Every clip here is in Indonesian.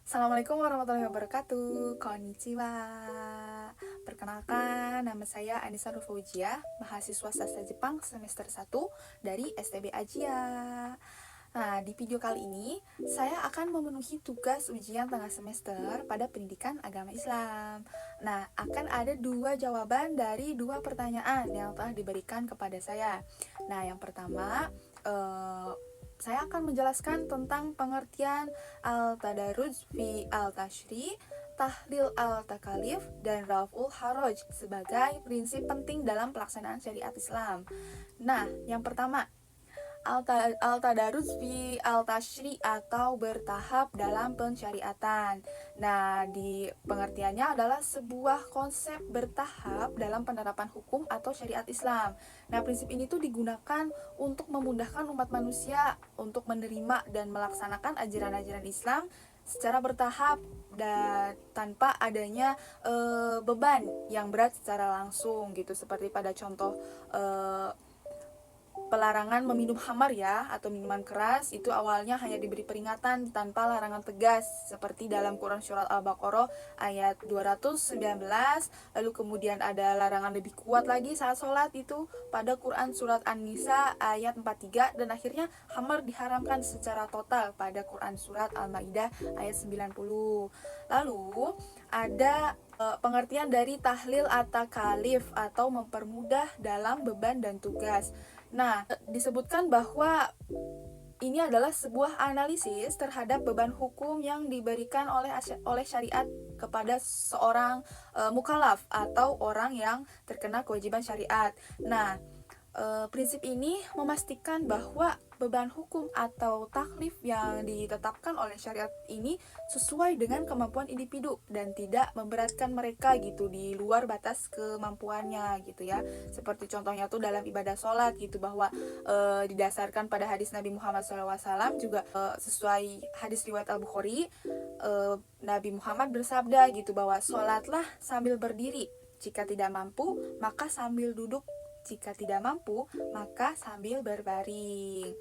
Assalamualaikum warahmatullahi wabarakatuh. Konnichiwa. Perkenalkan, nama saya Anissa Rufaujia, mahasiswa sastra Jepang semester 1 dari STB Ajia. Nah, di video kali ini, saya akan memenuhi tugas ujian tengah semester pada pendidikan agama Islam. Nah, akan ada dua jawaban dari dua pertanyaan yang telah diberikan kepada saya. Nah, yang pertama, eh, saya akan menjelaskan tentang pengertian al-tadarruj fi al-tashri, tahlil al-takalif, dan raf'ul haraj sebagai prinsip penting dalam pelaksanaan syariat Islam. Nah, yang pertama, al-tadarruj fi al-tashri atau bertahap dalam pensyariatan. Nah, di pengertiannya adalah sebuah konsep bertahap dalam penerapan hukum atau syariat Islam. Nah, prinsip ini tuh digunakan untuk memudahkan umat manusia untuk menerima dan melaksanakan ajaran-ajaran Islam secara bertahap dan tanpa adanya beban yang berat secara langsung gitu, seperti pada contoh pelarangan meminum khamar ya atau minuman keras itu awalnya hanya diberi peringatan tanpa larangan tegas seperti dalam Quran surat Al-Baqarah ayat 219. Lalu kemudian ada larangan lebih kuat lagi saat sholat itu pada Quran surat An-Nisa ayat 43, dan akhirnya khamar diharamkan secara total pada Quran surat Al-Maidah ayat 90. Lalu ada pengertian dari tahlil atau kalif atau mempermudah dalam beban dan tugas. Nah, disebutkan bahwa ini adalah sebuah analisis terhadap beban hukum yang diberikan oleh syariat kepada seorang mukallaf atau orang yang terkena kewajiban syariat. Nah, prinsip ini memastikan bahwa beban hukum atau taklif yang ditetapkan oleh syariat ini sesuai dengan kemampuan individu dan tidak memberatkan mereka gitu di luar batas kemampuannya gitu ya. Seperti contohnya tuh dalam ibadah sholat gitu, bahwa didasarkan pada hadis Nabi Muhammad SAW juga, sesuai hadis riwayat Al-Bukhari, Nabi Muhammad bersabda gitu bahwa sholatlah sambil berdiri, jika tidak mampu maka sambil duduk, jika tidak mampu maka sambil berbaring.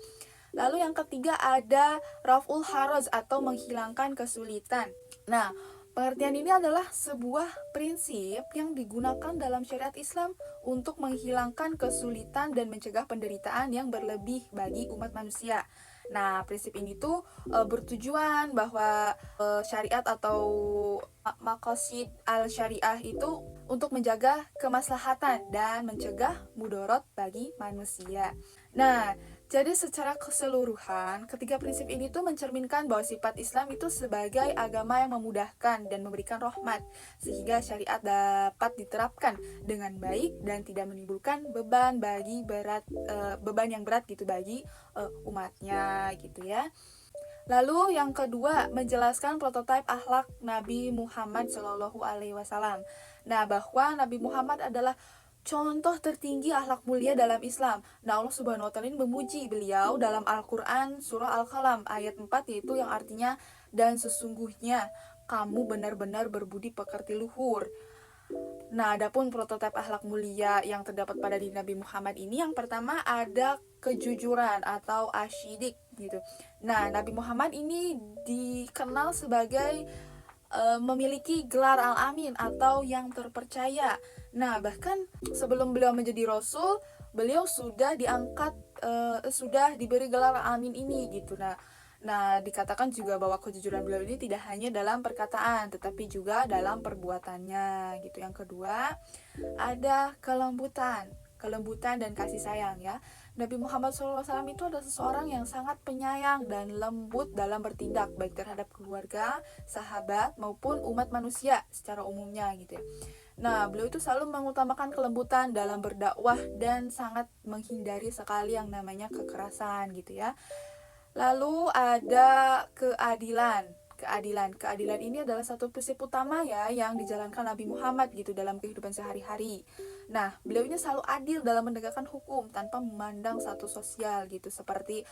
Lalu yang ketiga ada raf'ul haraj atau menghilangkan kesulitan. Nah, pengertian ini adalah sebuah prinsip yang digunakan dalam syariat Islam untuk menghilangkan kesulitan dan mencegah penderitaan yang berlebih bagi umat manusia. Nah, prinsip ini tuh bertujuan bahwa syariat atau maqasid al-syariah itu untuk menjaga kemaslahatan dan mencegah mudorot bagi manusia. Nah, jadi secara keseluruhan, ketiga prinsip ini tuh mencerminkan bahwa sifat Islam itu sebagai agama yang memudahkan dan memberikan rahmat, sehingga syariat dapat diterapkan dengan baik dan tidak menimbulkan beban yang berat gitu bagi umatnya gitu ya. Lalu yang kedua, menjelaskan prototipe akhlak Nabi Muhammad Shallallahu Alaihi Wasallam. Nah, bahwa Nabi Muhammad adalah contoh tertinggi akhlak mulia dalam Islam. Nah, Allah Subhanahu wa taala memuji beliau dalam Al-Qur'an surah Al-Qalam ayat 4, yaitu yang artinya, dan sesungguhnya kamu benar-benar berbudi pekerti luhur. Nah, adapun prototipe akhlak mulia yang terdapat pada diri Nabi Muhammad ini, yang pertama ada kejujuran atau asyidik gitu. Nah, Nabi Muhammad ini dikenal sebagai memiliki gelar al-amin atau yang terpercaya. Nah, bahkan sebelum beliau menjadi rasul, beliau sudah diangkat, sudah diberi gelar al-amin ini gitu. Nah, dikatakan juga bahwa kejujuran beliau ini tidak hanya dalam perkataan, tetapi juga dalam perbuatannya gitu. Yang kedua, ada kelembutan dan kasih sayang ya. Nabi Muhammad SAW itu adalah seseorang yang sangat penyayang dan lembut dalam bertindak, baik terhadap keluarga, sahabat, maupun umat manusia secara umumnya gitu ya. Nah, beliau itu selalu mengutamakan kelembutan dalam berdakwah dan sangat menghindari sekali yang namanya kekerasan gitu ya. Lalu ada keadilan. Keadilan ini adalah satu prinsip utama ya yang dijalankan Nabi Muhammad gitu dalam kehidupan sehari-hari. Nah, beliau ini selalu adil dalam menegakkan hukum tanpa memandang status sosial gitu, seperti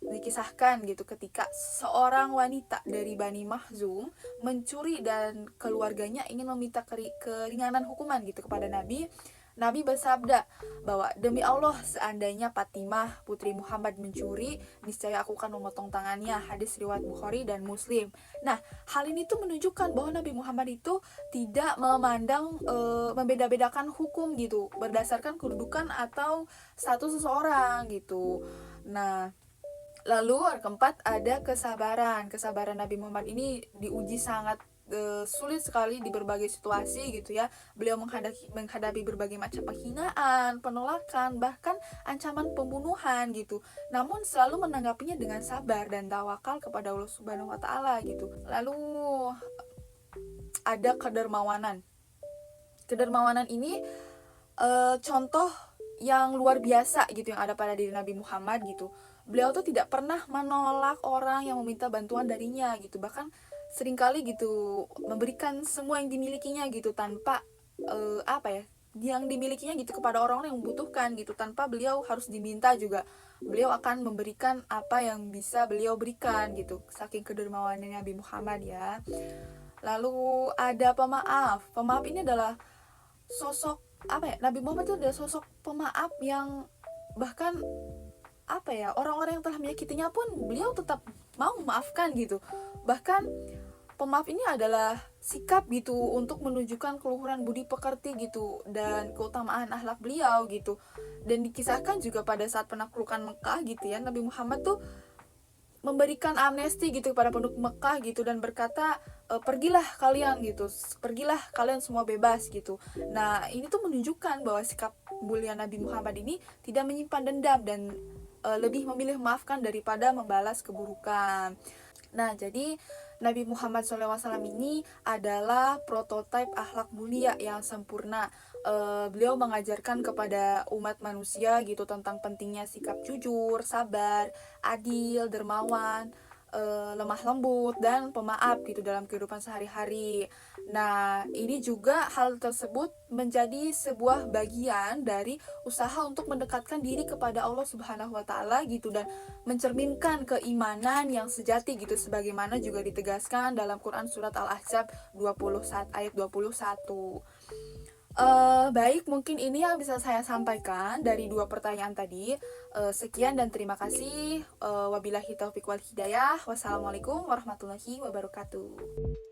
dikisahkan gitu ketika seorang wanita dari Bani Mahzum mencuri dan keluarganya ingin meminta keringanan hukuman gitu kepada Nabi. Nabi bersabda bahwa demi Allah, seandainya Fatimah putri Muhammad mencuri, niscaya aku akan memotong tangannya. Hadis riwayat Bukhari dan Muslim. Nah, hal ini tuh menunjukkan bahwa Nabi Muhammad itu tidak memandang membeda-bedakan hukum gitu berdasarkan kedudukan atau status seseorang gitu. Nah, lalu yang keempat ada kesabaran. Kesabaran Nabi Muhammad ini diuji sangat sulit sekali di berbagai situasi gitu ya. Beliau menghadapi berbagai macam penghinaan, penolakan, bahkan ancaman pembunuhan gitu. Namun selalu menanggapinya dengan sabar dan tawakal kepada Allah Subhanahu wa taala gitu. Lalu ada kedermawanan. Kedermawanan ini contoh yang luar biasa gitu yang ada pada diri Nabi Muhammad gitu. Beliau tuh tidak pernah menolak orang yang meminta bantuan darinya gitu. Bahkan seringkali gitu memberikan semua yang dimilikinya gitu tanpa yang dimilikinya gitu kepada orang-orang yang membutuhkan gitu, tanpa beliau harus diminta juga beliau akan memberikan apa yang bisa beliau berikan gitu, saking kedermawanannya Nabi Muhammad ya. Lalu ada pemaaf. Pemaaf ini adalah sosok Nabi Muhammad itu adalah sosok pemaaf yang bahkan orang-orang yang telah menyakitinya pun beliau tetap mau memaafkan gitu. Bahkan pemaaf ini adalah sikap gitu untuk menunjukkan keluhuran budi pekerti gitu dan keutamaan akhlak beliau gitu. Dan dikisahkan juga pada saat penaklukan Mekah gitu ya, Nabi Muhammad tuh memberikan amnesti gitu kepada penduduk Mekah gitu dan berkata pergilah kalian semua bebas gitu. Nah, ini tuh menunjukkan bahwa sikap mulia Nabi Muhammad ini tidak menyimpan dendam dan lebih memilih memaafkan daripada membalas keburukan. Nah, jadi Nabi Muhammad SAW ini adalah prototipe akhlak mulia yang sempurna. Beliau mengajarkan kepada umat manusia gitu tentang pentingnya sikap jujur, sabar, adil, dermawan, lemah lembut, dan pemaaf gitu dalam kehidupan sehari-hari. Nah, ini juga hal tersebut menjadi sebuah bagian dari usaha untuk mendekatkan diri kepada Allah Subhanahu wa taala gitu dan mencerminkan keimanan yang sejati gitu, sebagaimana juga ditegaskan dalam Quran surat Al-Ahzab 21 ayat 21. Baik, mungkin ini yang bisa saya sampaikan dari dua pertanyaan tadi. Sekian dan terima kasih. Wabillahi taufiq wal hidayah. Wassalamualaikum warahmatullahi wabarakatuh.